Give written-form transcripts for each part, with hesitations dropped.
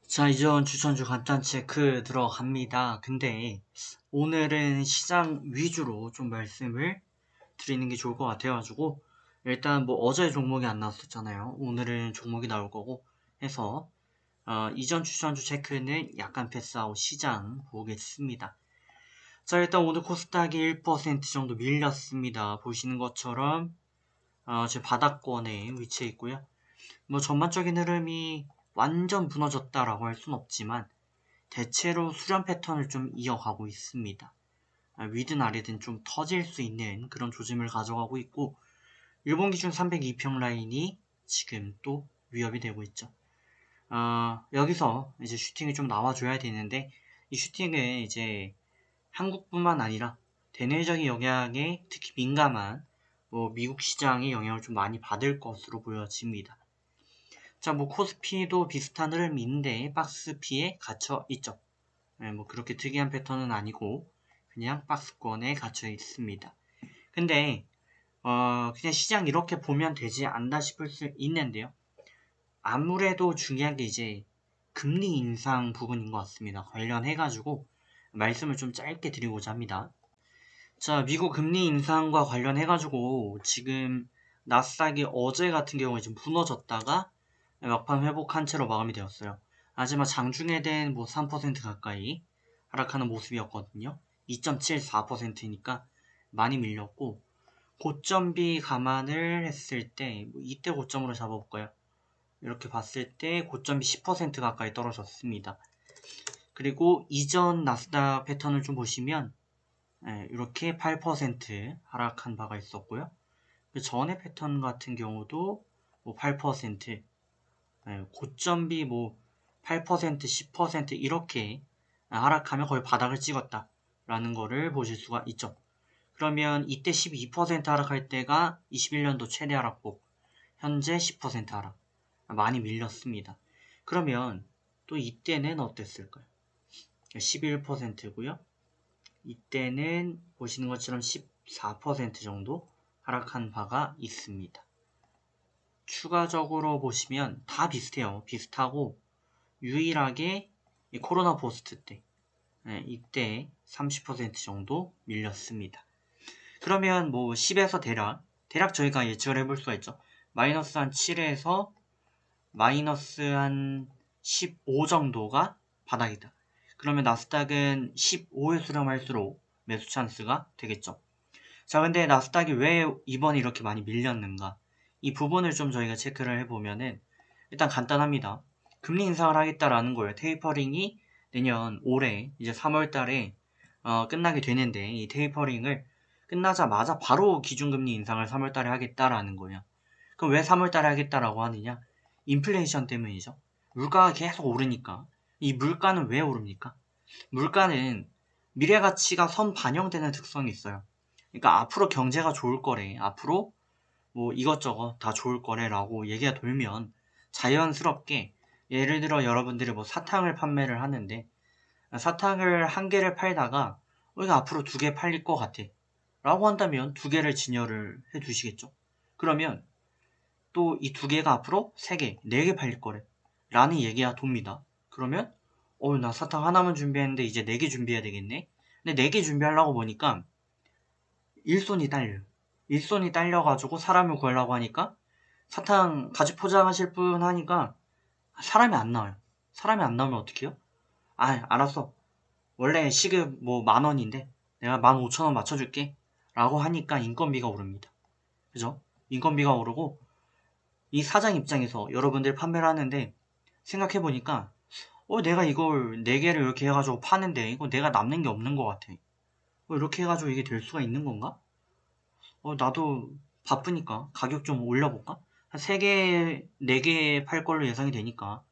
자, 이전 추천주 간단 체크 들어갑니다. 근데 오늘은 시장 위주로 좀 말씀을 드리는 게 좋을 것 같아가지고 일단 뭐 어제 종목이 안 나왔었잖아요. 오늘은 종목이 나올 거고 해서 이전 추천주 체크는 약간 패스하고 시장 보겠습니다. 자, 일단 오늘 코스닥이 1% 정도 밀렸습니다. 보시는 것처럼 제 바닥권에 위치해 있고요. 뭐 전반적인 흐름이 완전 무너졌다라고 할 순 없지만 대체로 수렴 패턴을 좀 이어가고 있습니다. 위든 아래든 좀 터질 수 있는 그런 조짐을 가져가고 있고 일본 기준 302평 라인이 지금 또 위협이 되고 있죠. 여기서 이제 슈팅이 좀 나와줘야 되는데 이 슈팅은 이제 한국뿐만 아니라 대내적인 영향에 특히 민감한 뭐 미국 시장의 영향을 좀 많이 받을 것으로 보여집니다. 자, 뭐 코스피도 비슷한 흐름인데 박스피에 갇혀 있죠. 뭐 그렇게 특이한 패턴은 아니고 그냥 박스권에 갇혀 있습니다. 근데 그냥 시장 이렇게 보면 되지 않나 싶을 수 있는데요. 아무래도 중요한 게 이제 금리 인상 부분인 것 같습니다. 관련해가지고 말씀을 좀 짧게 드리고자 합니다. 자, 미국 금리 인상과 관련해가지고 지금 나스닥이 어제 같은 경우에 좀 무너졌다가 막판 회복한 채로 마감이 되었어요. 하지만 장중에 된 뭐 3% 가까이 하락하는 모습이었거든요. 2.74%니까 많이 밀렸고 고점비 감안을 했을 때뭐 이때 고점으로 잡아볼까요? 이렇게 봤을 때 고점비 10% 가까이 떨어졌습니다. 그리고 이전 나스닥 패턴을 좀 보시면 이렇게 8% 하락한 바가 있었고요. 그 전의 패턴 같은 경우도 뭐 8%, 고점비 뭐 8%, 10% 이렇게 하락하면 거의 바닥을 찍었다라는 거를 보실 수가 있죠. 그러면 이때 12% 하락할 때가 21년도 최대 하락폭, 현재 10% 하락. 많이 밀렸습니다. 그러면 또 이때는 어땠을까요? 11%고요. 이때는 보시는 것처럼 14% 정도 하락한 바가 있습니다. 추가적으로 보시면 다 비슷해요. 비슷하고 유일하게 코로나 포스트 때 이때 30% 정도 밀렸습니다. 그러면 뭐 10에서 대략 저희가 예측을 해볼 수가 있죠. 마이너스 한 7에서 마이너스 한 15 정도가 바닥이다. 그러면 나스닥은 15에 수렴할수록 매수 찬스가 되겠죠. 자, 근데 나스닥이 왜 이번에 이렇게 많이 밀렸는가? 이 부분을 좀 저희가 체크를 해보면은 일단 간단합니다. 금리 인상을 하겠다라는 거예요. 테이퍼링이 내년 올해 이제 3월 달에 끝나게 되는데 이 테이퍼링을 끝나자마자 바로 기준금리 인상을 3월 달에 하겠다라는 거예요. 그럼 왜 3월 달에 하겠다라고 하느냐? 인플레이션 때문이죠. 물가가 계속 오르니까. 이 물가는 왜 오릅니까? 물가는 미래 가치가 선반영되는 특성이 있어요. 그러니까 앞으로 경제가 좋을 거래. 앞으로 뭐 이것저것 다 좋을 거래라고 얘기가 돌면 자연스럽게 예를 들어 여러분들이 뭐 사탕을 판매를 하는데 사탕을 한 개를 팔다가 이거 앞으로 두 개 팔릴 것 같아 라고 한다면 두 개를 진열을 해 두시겠죠. 그러면 또 이 두 개가 앞으로 세 개, 네 개 팔릴 거래 라는 얘기가 돕니다. 그러면 나 사탕 하나만 준비했는데 이제 네 개 준비해야 되겠네. 근데 네 개 준비하려고 보니까 일손이 딸려요. 일손이 딸려가지고 사람을 구하려고 하니까 사탕 같이 포장하실 분 하니까 사람이 안 나와요. 사람이 안 나오면 어떡해요? 알았어. 원래 시급 뭐 10,000원인데 내가 15,000원 맞춰줄게. 라고 하니까 인건비가 오릅니다. 그죠? 인건비가 오르고 이 사장 입장에서 여러분들 판매를 하는데 생각해보니까 내가 이걸 4개를 이렇게 해가지고 파는데 이거 내가 남는 게 없는 것 같아. 이렇게 해가지고 이게 될 수가 있는 건가? 나도 바쁘니까 가격 좀 올려볼까? 한 3개, 4개 팔 걸로 예상이 되니까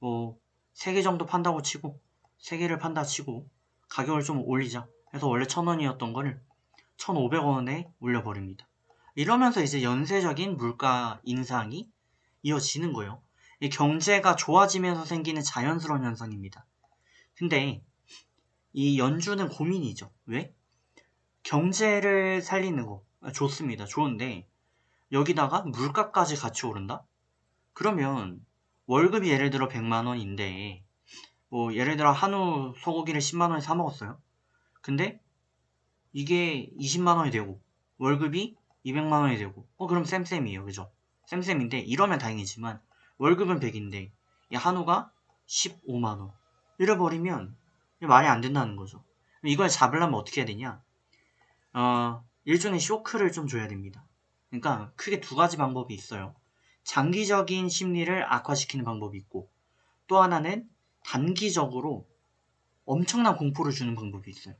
뭐 3개 정도 판다고 치고 3개를 판다 치고 가격을 좀 올리자 해서 원래 1,000원이었던 거를 1,500원에 올려버립니다. 이러면서 이제 연쇄적인 물가 인상이 이어지는 거예요. 이 경제가 좋아지면서 생기는 자연스러운 현상입니다. 근데 이 연준은 고민이죠. 왜? 경제를 살리는 거 좋습니다. 좋은데 여기다가 물가까지 같이 오른다? 그러면 월급이 예를 들어 100만원인데 뭐 예를 들어 한우 소고기를 10만원에 사 먹었어요. 근데 이게 20만원이 되고 월급이 200만원이 되고 그럼 쌤쌤이에요. 그죠? 쌤쌤인데 이러면 다행이지만 월급은 100인데 이 한우가 15만원 이래버리면 말이 안 된다는 거죠. 이걸 잡으려면 어떻게 해야 되냐? 일종의 쇼크를 좀 줘야 됩니다. 그러니까 크게 두 가지 방법이 있어요. 장기적인 심리를 악화시키는 방법이 있고 또 하나는 단기적으로 엄청난 공포를 주는 방법이 있어요.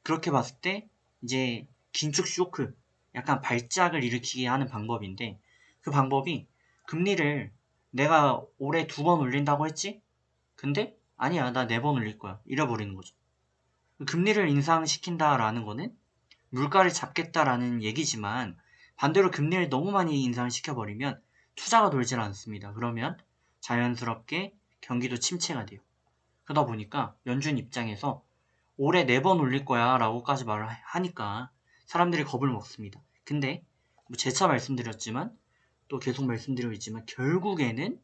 그렇게 봤을 때 이제 긴축 쇼크, 약간 발작을 일으키게 하는 방법인데 그 방법이 금리를 내가 올해 2번 올린다고 했지? 근데 아니야 나 4번 올릴 거야 이래버리는 거죠. 금리를 인상시킨다라는 거는 물가를 잡겠다라는 얘기지만 반대로 금리를 너무 많이 인상을 시켜버리면 투자가 돌질 않습니다. 그러면 자연스럽게 경기도 침체가 돼요. 그러다 보니까 연준 입장에서 올해 4번 올릴 거야 라고까지 말을 하니까 사람들이 겁을 먹습니다. 근데 뭐 재차 말씀드렸지만 또 계속 말씀드리고 있지만 결국에는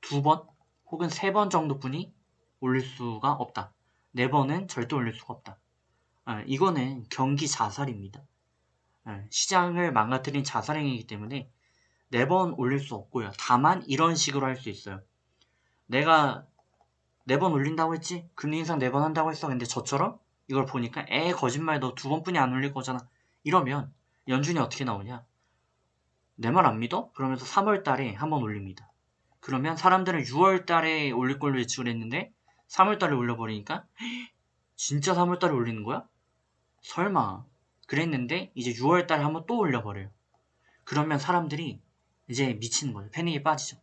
2번 혹은 3번 정도뿐이 올릴 수가 없다. 4번은 절대 올릴 수가 없다. 이거는 경기 자살입니다. 시장을 망가뜨린 자살행위이기 때문에 4번 올릴 수 없고요. 다만 이런 식으로 할 수 있어요. 내가 4번 올린다고 했지? 금리 인상 4번 한다고 했어. 근데 저처럼 이걸 보니까 거짓말 너 2번뿐이 안 올릴 거잖아. 이러면 연준이 어떻게 나오냐? 내 말 안 믿어? 그러면서 3월 달에 한번 올립니다. 그러면 사람들은 6월 달에 올릴 걸로 예측을 했는데 3월 달에 올려버리니까 진짜 3월 달에 올리는 거야? 설마. 그랬는데 이제 6월 달에 한번 또 올려버려요. 그러면 사람들이 이제 미치는 거예요. 패닉에 빠지죠.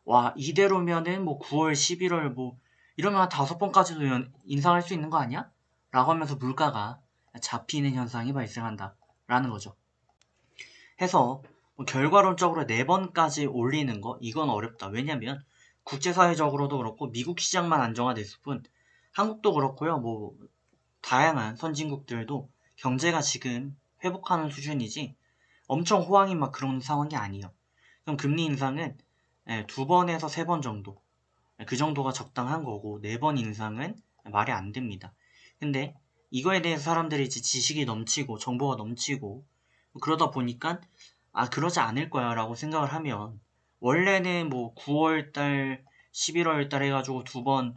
와, 이대로면은 뭐 9월, 11월 뭐 이러면 한 5번까지도 인상할 수 있는 거 아니야? 라고 하면서 물가가 잡히는 현상이 발생한다. 라는 거죠. 해서 뭐 결과론적으로 4번까지 올리는 거 이건 어렵다. 왜냐면 국제사회적으로도 그렇고 미국 시장만 안정화됐을 뿐 한국도 그렇고요. 뭐 다양한 선진국들도 경제가 지금 회복하는 수준이지 엄청 호황이 막 그런 상황이 아니에요. 그럼 금리 인상은 2번에서 3번 정도 그 정도가 적당한 거고 4번 인상은 말이 안 됩니다. 근데 이거에 대해서 사람들이 이제 지식이 넘치고 정보가 넘치고 그러다 보니까 그러지 않을 거야 라고 생각을 하면 원래는 뭐 9월달 11월달 해가지고 2번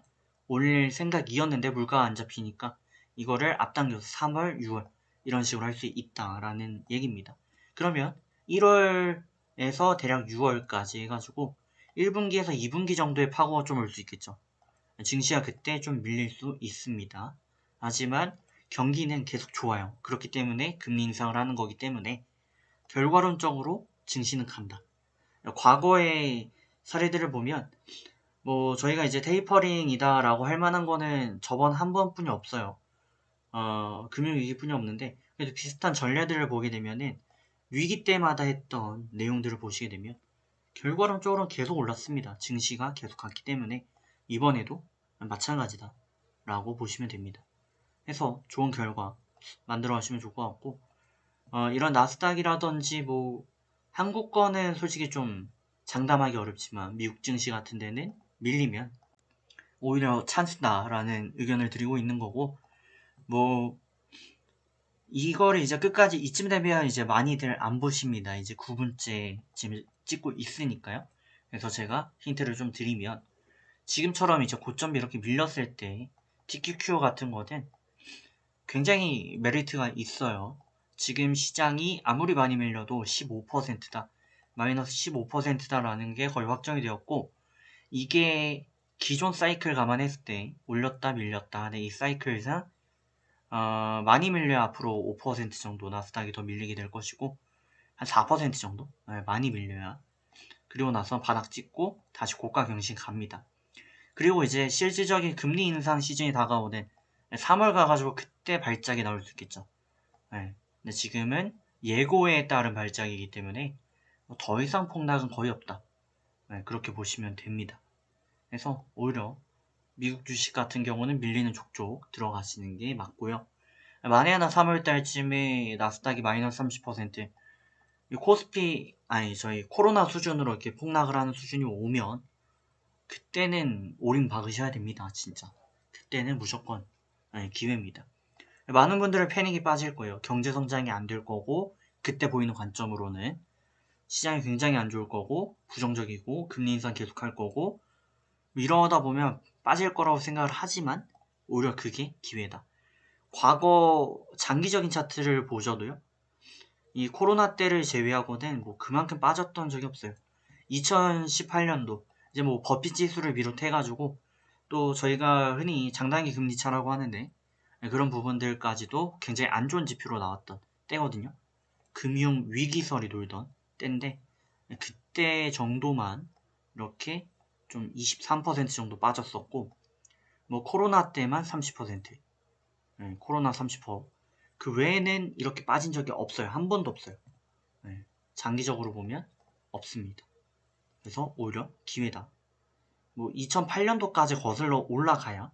올릴 생각이었는데 물가가 안 잡히니까 이거를 앞당겨서 3월 6월 이런 식으로 할 수 있다라는 얘기입니다. 그러면 1월에서 대략 6월까지 해가지고 1분기에서 2분기 정도의 파고가 좀 올 수 있겠죠. 증시가 그때 좀 밀릴 수 있습니다. 하지만 경기는 계속 좋아요. 그렇기 때문에 금리 인상을 하는 거기 때문에 결과론적으로 증시는 간다. 과거의 사례들을 보면 뭐 저희가 이제 테이퍼링이다 라고 할 만한 거는 저번 한 번뿐이 없어요. 금융위기뿐이 없는데 그래도 비슷한 전례들을 보게 되면은 위기 때마다 했던 내용들을 보시게 되면 결과론적으로 계속 올랐습니다. 증시가 계속 갔기 때문에 이번에도 마찬가지다 라고 보시면 됩니다. 해서 좋은 결과 만들어 가시면 좋을 것 같고 이런 나스닥이라든지 뭐 한국 거는 솔직히 좀 장담하기 어렵지만 미국 증시 같은 데는 밀리면 오히려 찬스다라는 의견을 드리고 있는 거고 뭐 이거를 이제 끝까지 이쯤 되면 이제 많이들 안 보십니다. 이제 9분째 지금 찍고 있으니까요. 그래서 제가 힌트를 좀 드리면 지금처럼 이제 고점이 이렇게 밀렸을 때 TQQ 같은 거는 굉장히 메리트가 있어요. 지금 시장이 아무리 많이 밀려도 15%다. 마이너스 15%다라는 게 거의 확정이 되었고 이게 기존 사이클 감안했을 때 올렸다 밀렸다. 이 사이클상 많이 밀려야 앞으로 5% 정도 나스닥이 더 밀리게 될 것이고 한 4% 정도 많이 밀려야 그리고 나서 바닥 찍고 다시 고가 경신 갑니다. 그리고 이제 실질적인 금리 인상 시즌이 다가오는 3월 가가지고 그때 발작이 나올 수 있겠죠. 근데 지금은 예고에 따른 발작이기 때문에 더 이상 폭락은 거의 없다. 그렇게 보시면 됩니다. 그래서 오히려 미국 주식 같은 경우는 밀리는 족족 들어가시는 게 맞고요. 만에 하나 3월 달쯤에 나스닥이 마이너스 30% 이 코스피 아니 저희 코로나 수준으로 이렇게 폭락을 하는 수준이 오면 그때는 올인 박으셔야 됩니다. 진짜 그때는 무조건 기회입니다. 많은 분들은 패닉이 빠질 거예요. 경제 성장이 안 될 거고 그때 보이는 관점으로는 시장이 굉장히 안 좋을 거고 부정적이고 금리 인상 계속할 거고 이러다 보면 빠질 거라고 생각을 하지만 오히려 그게 기회다. 과거 장기적인 차트를 보셔도요. 이 코로나 때를 제외하고는 뭐 그만큼 빠졌던 적이 없어요. 2018년도 이제 뭐 버핏 지수를 비롯해가지고 또 저희가 흔히 장단기 금리 차라고 하는데 그런 부분들까지도 굉장히 안 좋은 지표로 나왔던 때거든요. 금융 위기설이 돌던 때인데 그때 정도만 이렇게 좀 23% 정도 빠졌었고 뭐 코로나 때만 30%, 코로나 30%. 그 외에는 이렇게 빠진 적이 없어요. 한 번도 없어요. 장기적으로 보면 없습니다. 그래서 오히려 기회다. 뭐 2008년도까지 거슬러 올라가야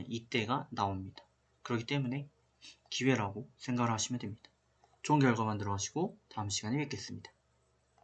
이때가 나옵니다. 그렇기 때문에 기회라고 생각을 하시면 됩니다. 좋은 결과 만들어 가시고 다음 시간에 뵙겠습니다.